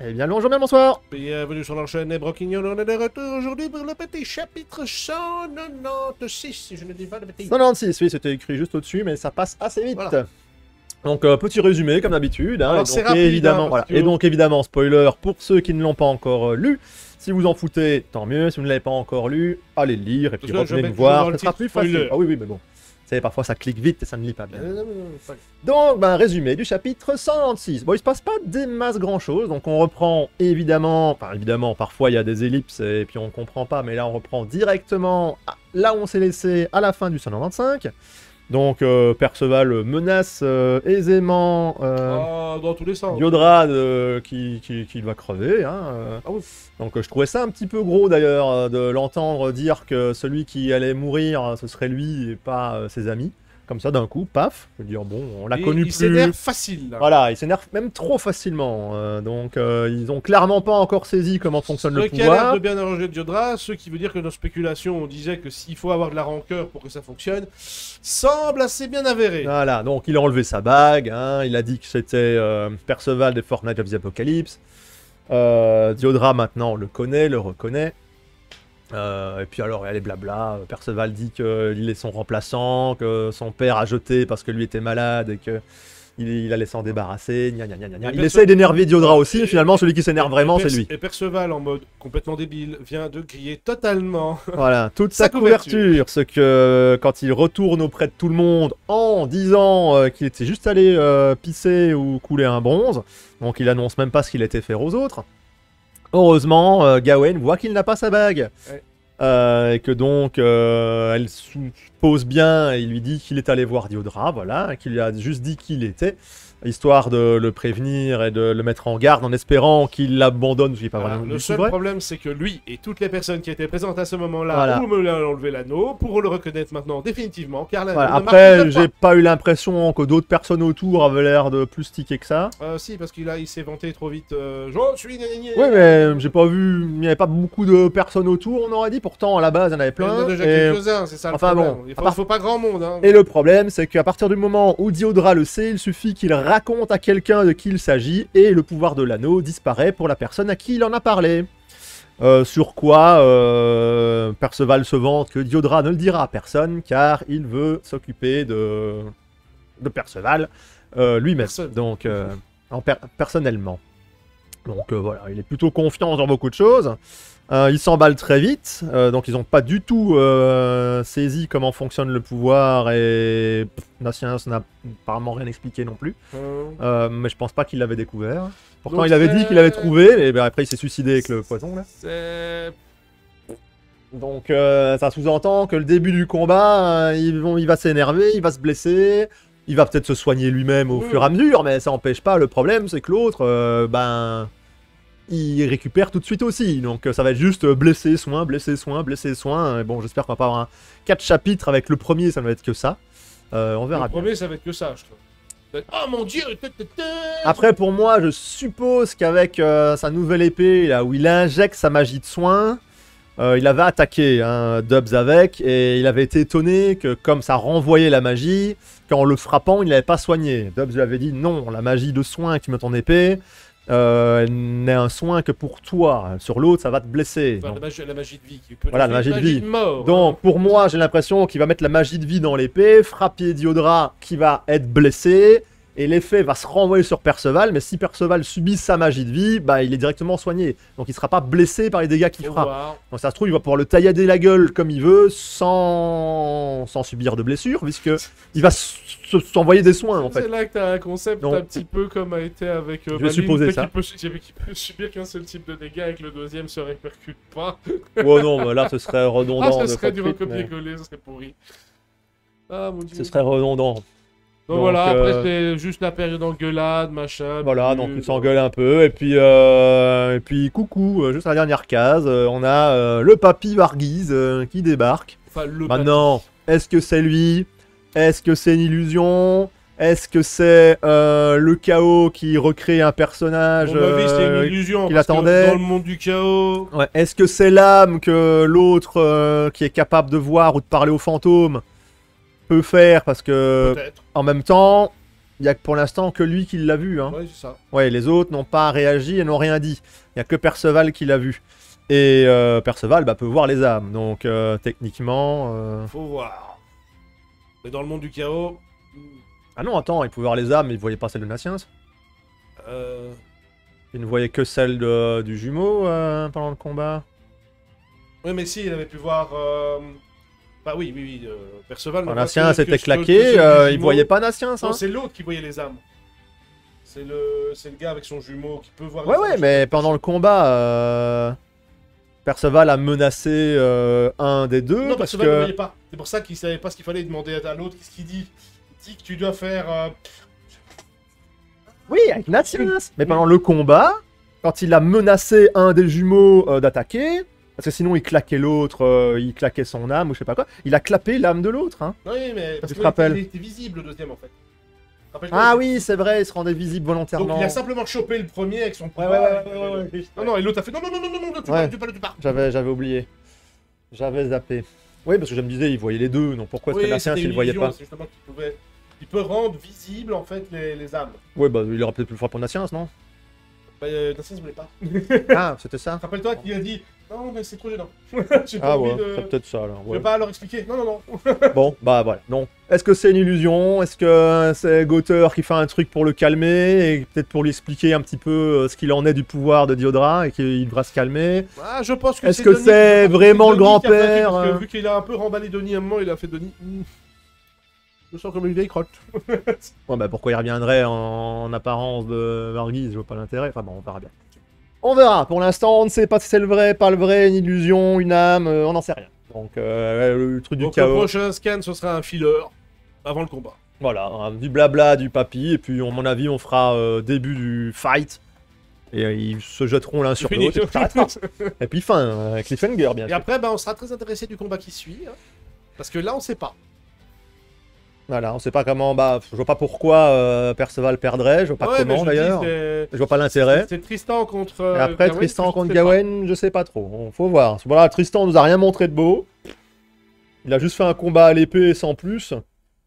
Eh bien, bonjour, bien bonsoir. Bienvenue sur l'enchaîne Broquignon, on est de retour aujourd'hui pour le petit chapitre 196, si je ne dis pas de bêtises. 96, oui, c'était écrit juste au-dessus, mais ça passe assez vite. Voilà. Donc, petit résumé, comme d'habitude. Hein, Alors, et c'est donc, rapide, évidemment, hein, voilà. parce que- Et donc, évidemment, spoiler, pour ceux qui ne l'ont pas encore lu, si vous en foutez, tant mieux. Si vous ne l'avez pas encore lu, allez le lire, et puis Parce que je revenez mets nous toujours dans voir, le ce sera titre plus facile. spoiler. Ah oui, oui, mais bon. Vous savez, parfois, ça clique vite et ça ne lit pas bien. Non, pas- Donc, résumé du chapitre 196. Bon, il se passe pas des masses grand chose, donc on reprend évidemment, enfin évidemment, parfois il y a des ellipses et puis on comprend pas, mais là on reprend directement là où on s'est laissé à la fin du 195. Donc, Perceval menace aisément dans tous les sens. Diodrade qui va crever. Hein, Ah oui. Donc, je trouvais ça un petit peu gros d'ailleurs de l'entendre dire que celui qui allait mourir, ce serait lui et pas ses amis. Comme ça, d'un coup, paf, je veux dire, bon, on l'a connu Il plus. s'énerve facile, là. Voilà, il s'énerve même trop facilement. Donc, ils ont clairement pas encore saisi comment fonctionne le Ce qui a l'air pouvoir. de bien arranger Diodra, ce qui veut dire que nos spéculations, on disait que s'il faut avoir de la rancœur pour que ça fonctionne, semble assez bien avéré. Voilà, donc il a enlevé sa bague, hein, il a dit que c'était Perceval des Fortnite of the Apocalypse. Diodra, maintenant, le connaît, le reconnaît. Et puis alors, allez, blabla. Perceval dit qu'il est son remplaçant, que son père a jeté parce que lui était malade et que il allait s'en débarrasser. Gna, gna, gna, gna, gna. Il essaie d'énerver Diodra aussi, mais finalement, celui qui s'énerve vraiment, c'est lui. Et Perceval, en mode complètement débile, vient de griller totalement. Voilà, toute Sa sa couverture, ce que quand il retourne auprès de tout le monde en disant qu'il était juste allé pisser ou couler un bronze, donc il annonce même pas ce qu'il était faire aux autres. Heureusement, Gawain voit qu'il n'a pas sa bague. Ouais. Et que donc, elle suppose bien, et il lui dit qu'il est allé voir Diodra, voilà, qu'il lui a juste dit qui il était, histoire de le prévenir et de le mettre en garde en espérant qu'il l'abandonne, parce qu'il n'est pas Voilà, vraiment le du tout seul vrai. problème, c'est que lui et toutes les personnes qui étaient présentes à ce moment-là, Voilà. ou me l'ont enlevé l'anneau, pourront le reconnaître maintenant définitivement, car l'anneau Voilà, ne après, marche j'ai pas eu l'impression que d'autres personnes autour avaient l'air de plus sticker que ça. pas. Si, parce qu'il il s'est vanté trop vite. Je suis gna. Oui, mais j'ai pas vu, il n'y avait pas beaucoup de personnes autour, on aurait dit. Pourtant, à la base, il y en avait Il y en plein. a déjà et... quelques-uns, c'est ça le Enfin, problème. bon, Il à part- faut pas grand monde, hein. et le problème, c'est qu'à partir du moment où Diodra le sait, il suffit qu'il raconte à quelqu'un de qui il s'agit et le pouvoir de l'anneau disparaît pour la personne à qui il en a parlé. Sur quoi Perceval se vante que Diodra ne le dira à personne car il veut s'occuper de Perceval lui-même, Personne. donc personnellement. Donc voilà, il est plutôt confiant dans beaucoup de choses. Il s'emballe très vite, donc ils n'ont pas du tout saisi comment fonctionne le pouvoir et Naciens n'a apparemment rien expliqué non plus. Mais je pense pas qu'il l'avait découvert. Pourtant, Donc il avait dit qu'il l'avait trouvé, et ben après il s'est suicidé avec le poison là. C'est... Donc ça sous-entend que le début du combat, il va s'énerver, il va se blesser, il va peut-être se soigner lui-même au Oui. fur et à mesure, mais ça n'empêche pas. Le problème, c'est que l'autre, il récupère tout de suite aussi. Donc ça va être juste blessé, soin, blessé, soin, blessé, soin. Et bon, j'espère qu'on va pas avoir 4 chapitres avec le premier, ça ne va être que ça. On verra Le bien. premier, ça va être que ça, je trouve. Oh mon dieu! Après, pour moi, je suppose qu'avec sa nouvelle épée, là où il injecte sa magie de soin, il avait attaqué Dubs avec, et il avait été étonné que, comme ça renvoyait la magie, qu'en le frappant, il n'avait pas soigné. Dubs lui avait dit non, la magie de soin que tu mets ton épée, n'est un soin que pour toi. Sur l'autre, ça va te blesser. Enfin, Donc, la magie de vie. Qui peut Voilà, devenir la magie de vie. mort. donc, pour moi, j'ai l'impression qu'il va mettre la magie de vie dans l'épée, frapper Diodra qui va être blessé, et l'effet va se renvoyer sur Perceval, mais si Perceval subit sa magie de vie, bah il est directement soigné. Donc il sera pas blessé par les dégâts qu'il Faut fera. voir. Donc ça se trouve, il va pouvoir le taillader la gueule comme il veut, sans subir de blessure, puisque il va s'envoyer des soins en C'est fait. là que t'as un concept Donc, un petit peu comme a été avec vais supposer ça. Qui peut subir qu'un seul type de dégâts et que le deuxième se répercute pas. Oh non, mais là ce serait redondant. Ah, ce de serait du cockpit, mais recopier-coller, ce serait pourri. Ah mon dieu. ce serait redondant. Donc donc, voilà, après c'est juste la période engueulade, machin. Voilà, puis, donc il s'engueule un peu, et puis coucou, juste la dernière case, on a le papy Varghese qui débarque. Enfin, le Maintenant, est-ce que c'est lui? Est-ce que c'est une illusion? Est-ce que c'est le chaos qui recrée un personnage À mon avis, c'est une illusion. qu'il parce que attendait. Dans le monde du chaos. Ouais, est-ce que c'est l'âme que l'autre qui est capable de voir ou de parler aux fantômes peut faire? Parce que Peut-être. en même temps, Il y a pour l'instant que lui qui l'a vu. Hein. Ouais, c'est ça. Ouais, les autres n'ont pas réagi et n'ont rien dit. Il n'y a que Perceval qui l'a vu. Et Perceval peut voir les âmes. Donc techniquement... Faut voir. Mais dans le monde du chaos... Ah non, attends, il pouvait voir les âmes, mais il voyait pas celle de Naciens. Il ne voyait que celle du jumeau pendant le combat. Oui, mais si, il avait pu voir... Bah oui, Perceval... Quand Naciens s'était claqué, il voyait pas Naciens. Non, Hein. c'est l'autre qui voyait les âmes. C'est le gars avec son jumeau qui peut voir Ouais, les âmes. mais pendant le combat, Perceval a menacé un des deux. Non, parce Perceval ne que... voyait pas. C'est pour ça qu'il savait pas ce qu'il fallait demander à l'autre. Qu'est-ce qu'il dit? Il dit que tu dois faire... Oui, avec Naciens. Mais pendant le combat, quand il a menacé un des jumeaux d'attaquer, parce que sinon il claquait l'autre, il claquait son âme ou je sais pas quoi, il a clapé l'âme de l'autre. Hein. Oui, mais parce Tu te que rappelles. il était visible le deuxième en fait. Rappelle-toi, Ah il- oui, c'est vrai, il se rendait visible volontairement. Donc il a simplement chopé le premier avec son Ouais, pouvoir. ouais. Non, et l'autre a fait non, tu Ouais. pars. J'avais oublié. J'avais zappé. Oui, parce que je me disais, il voyait les deux, donc pourquoi est-ce que Naciens, il le voyait pas? C'est justement qu'il pouvait... Il peut rendre visible en fait les âmes. Ouais, il aurait peut-être pu le faire pour Naciens, non? Bah, Nassim ne voulait pas. Ah, c'était ça? Rappelle-toi qu'il a dit non, mais c'est trop gênant. J'ai pas Ah envie ouais, de. c'est peut-être ça alors. Je Ouais. vais pas leur expliquer. Non. Bon, voilà. Donc, est-ce que c'est une illusion? Est-ce que c'est Gauteur qui fait un truc pour le calmer et peut-être pour lui expliquer un petit peu ce qu'il en est du pouvoir de Diodra et qu'il devra se calmer? Ah, je pense que Est-ce que Denis- c'est je pense que vraiment le Denis qui a fait, grand-père, parce que hein. vu qu'il a un peu remballé Denis à un moment, il a fait Denis. Je me sens comme une vieille crotte. Ouais, pourquoi il reviendrait en apparence de Varghese? Je vois pas l'intérêt. Enfin bon, on verra bien. On verra. Pour l'instant, on ne sait pas si c'est le vrai, pas le vrai, une illusion, une âme, on n'en sait rien. Donc, le truc du Donc le chaos. prochain scan, ce sera un filler avant le combat. Voilà, hein, du blabla, du papy, et puis, à mon avis, on fera début du fight. Et ils se jetteront l'un sur Fini. l'autre. Et puis, ça arrêtera. Et puis fin, cliffhanger, bien Et sûr. après, on sera très intéressé du combat qui suit. Hein. Parce que là, on sait pas. Voilà, on sait pas comment. Je vois pas pourquoi Perceval perdrait. Je vois pas Ouais, mais comment je dis, d'ailleurs. c'est- Je vois pas l'intérêt. C'est Tristan contre. Et après, Gawain, Tristan je contre sais pas. Gawain, je sais pas trop. Faut voir. Voilà, Tristan nous a rien montré de beau. Il a juste fait un combat à l'épée sans plus.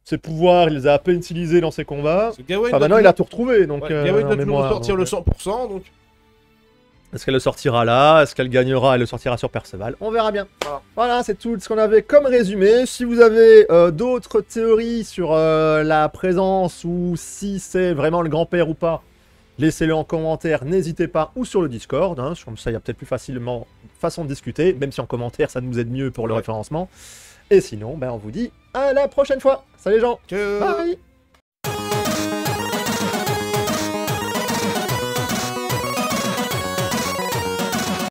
Ses pouvoirs, il les a à peine utilisés dans ses combats. Parce que Gawain Enfin, doit maintenant, il a toujours- tout retrouvé. Donc, Ouais, Gawain en doit toujours mémoire, sortir donc, le 100%, donc. Est-ce qu'elle le sortira là? Est-ce qu'elle gagnera et le sortira sur Perceval? On verra bien. Voilà, c'est tout ce qu'on avait comme résumé. Si vous avez d'autres théories sur la présence ou si c'est vraiment le grand-père ou pas, laissez-le en commentaire, n'hésitez pas, ou sur le Discord. Hein, comme ça, il y a peut-être plus facilement façon de discuter, même si en commentaire, ça nous aide mieux pour le référencement. Et sinon, on vous dit à la prochaine fois. Salut les gens. Que... Bye.